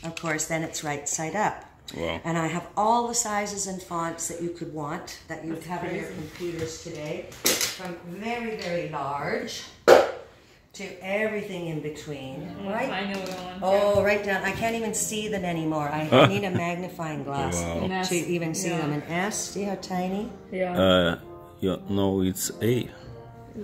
of course, then it's right side up. Wow. And I have all the sizes and fonts that you could want, that you would have on your computers today, from very, very large to everything in between. Right? I know the one. Oh, right down. I can't even see them anymore. I need a magnifying glass Wow. to even see them. An S, see how tiny? Yeah. Yeah, no, it's A.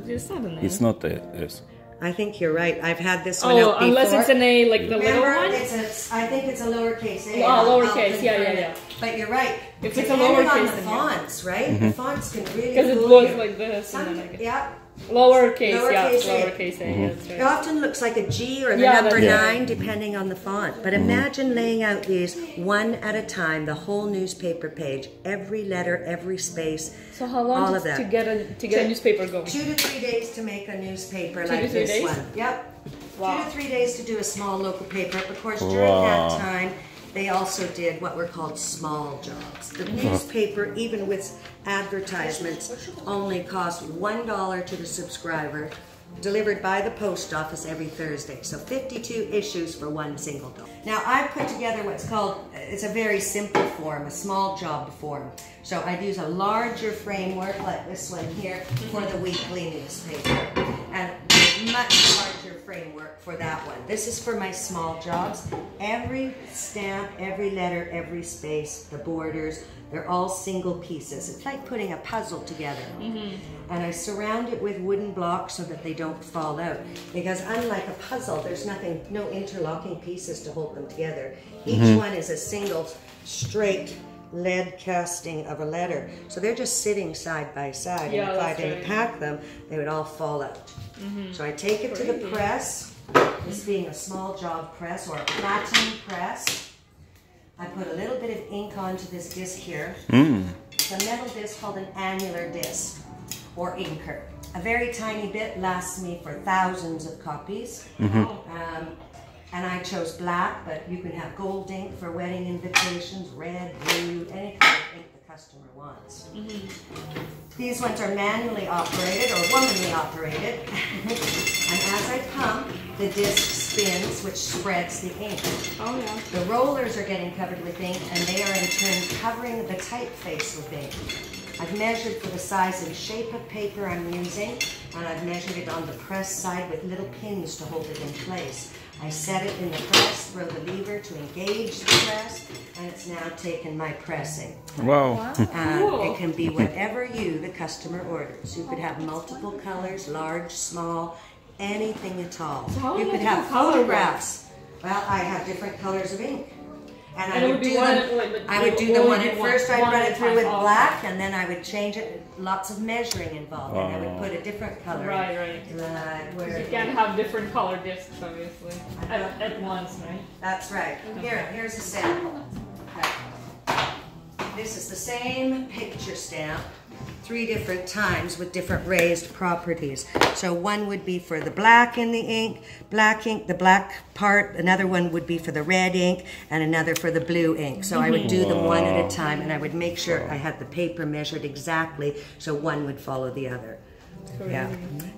It's not an A. It's not A. S. I think you're right. I've had this one out before. Unless it's an A, like the little Remember, one? I think it's a lowercase a. Oh, lowercase, I'll yeah, confirm yeah. it. But you're right. If it's a Depending lowercase, on the then fonts, right? The fonts can really Because it fool was you. like this. And then I guess. Yeah. Lowercase, Lowercase A. lowercase A. That's It right. often looks like a G or the Yeah, number that's right. 9, depending on the font. But imagine laying out these one at a time, the whole newspaper page, every letter, every space. So how long all does of to that. get a newspaper going? 2 to 3 days to make a newspaper 2 to like 3 this days? one. Yep. Wow. 2 to 3 days to do a small local paper. Of course, during Wow. that time, they also did what were called small jobs. The newspaper, even with advertisements, only cost $1 to the subscriber, delivered by the post office every Thursday. So 52 issues for one single dollar. Now I've put together what's called, it's a very simple form, a small job form. So I'd use a larger framework like this one here for the weekly newspaper, and a much larger framework for that one. This is for my small jobs. Every stamp, every letter, every space, the borders, they're all single pieces. It's like putting a puzzle together. And I surround it with wooden blocks so that they don't fall out. Because unlike a puzzle, there's no interlocking pieces to hold them together. Each one is a single straight lead casting of a letter. So they're just sitting side by side. Yeah, and if I that's didn't right. pack them, they would all fall out. So I take it to the press, this being a small job press or a platinum press. I put a little bit of ink onto this disc here. It's a metal disc called an annular disc or inker. A very tiny bit lasts me for thousands of copies. And I chose black, but you can have gold ink for wedding invitations, red, blue, any kind of ink the customer wants. These ones are manually operated or womanly operated. And as I pump, the disc spins, which spreads the ink. Oh yeah. The rollers are getting covered with ink, and they are in turn covering the typeface with ink. I've measured for the size and shape of paper I'm using, and I've measured it on the press side with little pins to hold it in place. I set it in the press, throw the lever to engage the press, and it's now taken my pressing. Wow. It can be whatever you, the customer, orders. You could have multiple colors, large, small, anything at all. So how You would could you have do color photographs. Well, I have different colors of ink. And I it would would be do one them, at- like, I would do the only one do at one- first, I'd one run at it a through time. with Oh, black, and then I would change it, lots of measuring involved, and I would put a different color in. Right, right. Where You can't have different color discs, obviously, at once, right? That's right. Here's a sample. This is the same picture stamp, 3 different times with different raised properties. So one would be for the black in the ink, the black part. Another one would be for the red ink, and another for the blue ink. So I would do them one at a time, and I would make sure I had the paper measured exactly so one would follow the other. Yeah.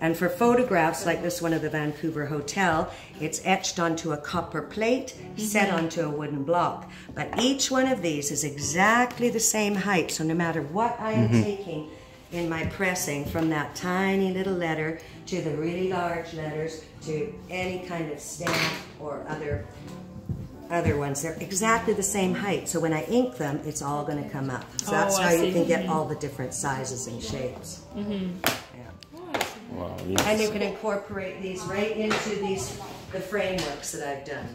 And for photographs like this one of the Vancouver Hotel, it's etched onto a copper plate, set onto a wooden block. But each one of these is exactly the same height, so no matter what I am taking in my pressing, from that tiny little letter to the really large letters to any kind of stamp or other ones, they're exactly the same height. So when I ink them, it's all going to come up. So that's how you can get all the different sizes and shapes. Wow. And you can incorporate these right into the frameworks that I've done.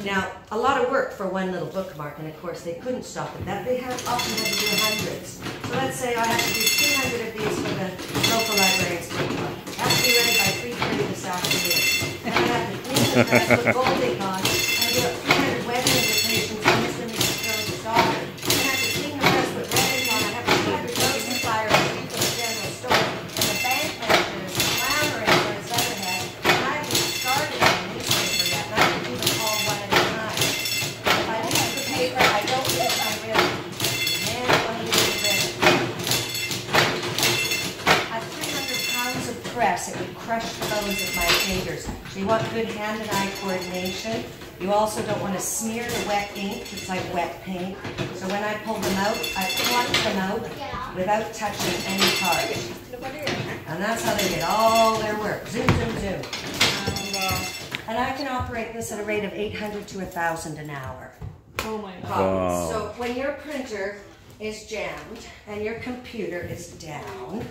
Now, a lot of work for one little bookmark, and of course they couldn't stop at that. They often had to do hundreds. So let's say I have to do 200 of these for the local librarian's bookmark. It has to be ready by 3:30 this afternoon. And I have to clean the press with gold ink on, and do 300 wedding invitations, and this one is to the daughter. And I have to clean the press with red ink on. I have 200 rosy flyers for the general store. And the bank manager is clamoring for his letterhead, and I haven't started on the newspaper yet, and I have to do them all one at a time. If I use the paper, I don't use my ribbon. Man, I want to use the ribbon. At 300 pounds of press, it would crush the bones of my fingers. So you want good hand and eye coordination. You also don't want to smear the wet ink. It's like wet paint. So when I pull them out, I pluck them out without touching any part. And that's how they did all their work. Zoom, zoom, zoom. And I can operate this at a rate of 800 to 1,000 an hour. Oh my god. Wow. So when your printer is jammed and your computer is down,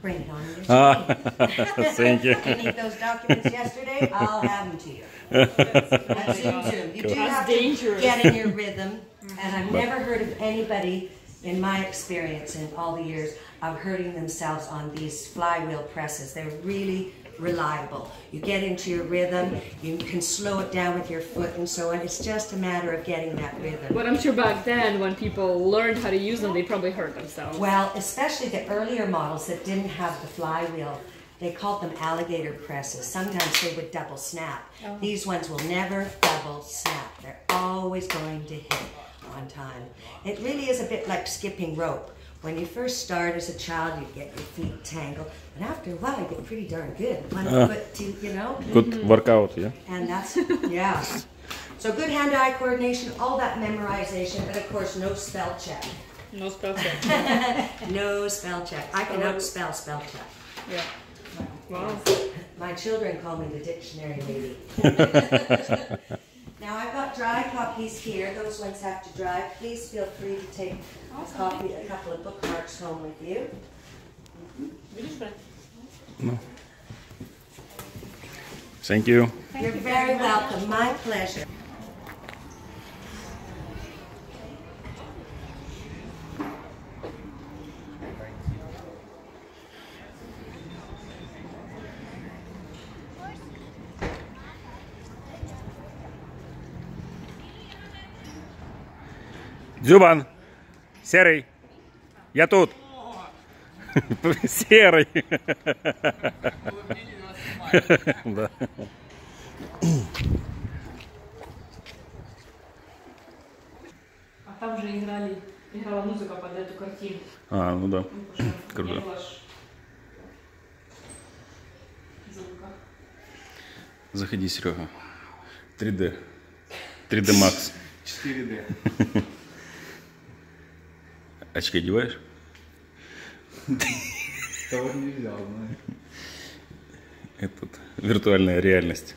bring it on your screen. Thank you. You need those documents yesterday, I'll have them to you. That's Zoom Zoom. You do have to get in your rhythm, and I've never heard of anybody, in my experience in all the years, of hurting themselves on these flywheel presses. They're really reliable. You get into your rhythm, you can slow it down with your foot and so on. It's just a matter of getting that rhythm. But I'm sure back then, when people learned how to use them, they probably hurt themselves. Well, especially the earlier models that didn't have the flywheel, they called them alligator presses. Sometimes they would double snap. Oh. These ones will never double snap. They're always going to hit on time. It really is a bit like skipping rope. When you first start as a child, you get your feet tangled, but after a while, you get pretty darn good. One foot, two, you know. Good workout, yeah. And that's, yeah. So good hand-eye coordination, all that memorization, and of course, no spell check. No spell check. No spell check. I can outspell spell check. Yeah. Wow. My children call me the dictionary lady. Now I've got dry copies here. Those ones have to dry. Please feel free to take a copy, a couple of bookmarks home with you. No. Thank you. You're very welcome. My pleasure. Дзюбан, серый, я тут. Серый. Да. А там же играла музыка под эту картину. А, ну да. Не Круто. было ж звука. Заходи, Серега. 3D. 3D Max. 4D. Очки одеваешь? Того не взял, знаешь. Это виртуальная реальность.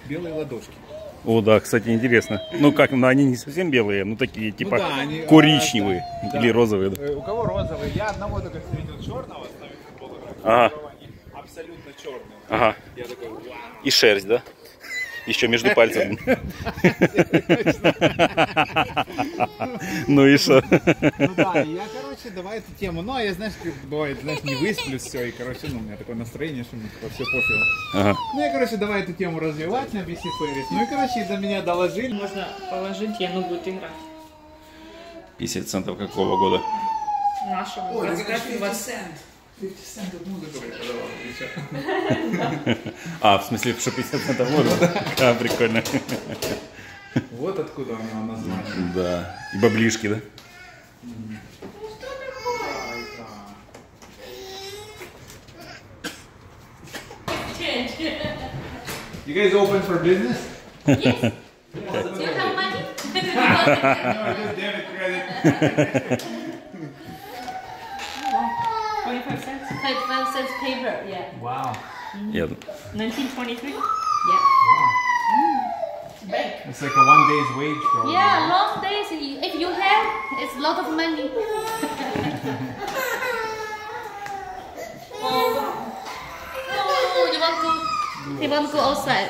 Белые ладошки. О, да, кстати, интересно. Ну как, ну они не совсем белые, ну такие типа да, они, коричневые да. или розовые. Да. У кого розовый? Я одного только встретил черного, с нами футбол играть. Ага. Абсолютно черный. Ага. Я такой, вау. И шерсть, да? Еще между пальцами. Ну и что? Ну да, и я, короче, давай эту тему. Ну, а я, знаешь, как бывает, знаешь, не высплюсь, все, и, короче, ну, у меня такое настроение, что мне типа все пофигу. Ага. Ну, я, короче, давай эту тему развивать на BC Ferris. Ну, и, короче, до меня доложили. Можно положить, и оно будет играть. 50 центов какого года? Нашего. Ой, 25, 50 центов музыку преподавал. А, в смысле, что 50 центов можно? А, прикольно. Вот откуда у него название. Да. И баблишки, да? You guys open for business? Yes. Do you have money? No, just debit credit. 25 cents. 25 cents paper, yeah. Wow. Я... 1923. Yeah. It's like a 1 day's wage probably. Yeah, long days. If you have, it's a lot of money. Oh, you want to go outside?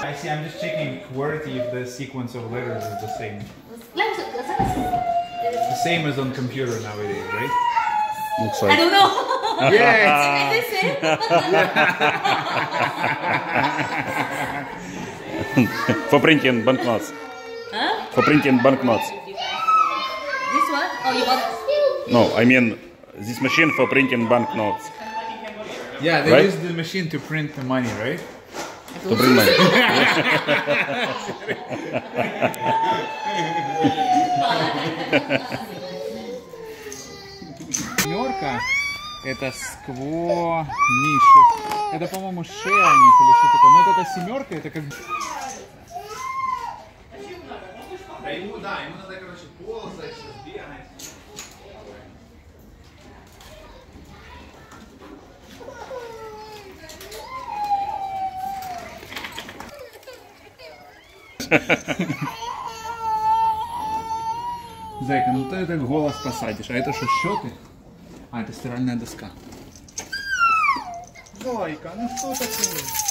I see, I'm just checking QWERTY if the sequence of letters is the same. The same as on computer nowadays, right? Looks I like... don't know. Yes! Is it For printing banknotes. Huh? For printing banknotes. This one? Oh, you want it? No, I mean this machine for printing banknotes. Yeah, they Right? use the machine to print the money, right? To bring money. Семерка это скво Миши. Это, по-моему, Ше у них или что такое. Но вот эта семерка, это как... Да, ему надо, короче, ползать, сейчас бегать. Зайка, ну ты так голос посадишь. А это что, счеты? А, это стиральная доска. Зайка, ну что такое?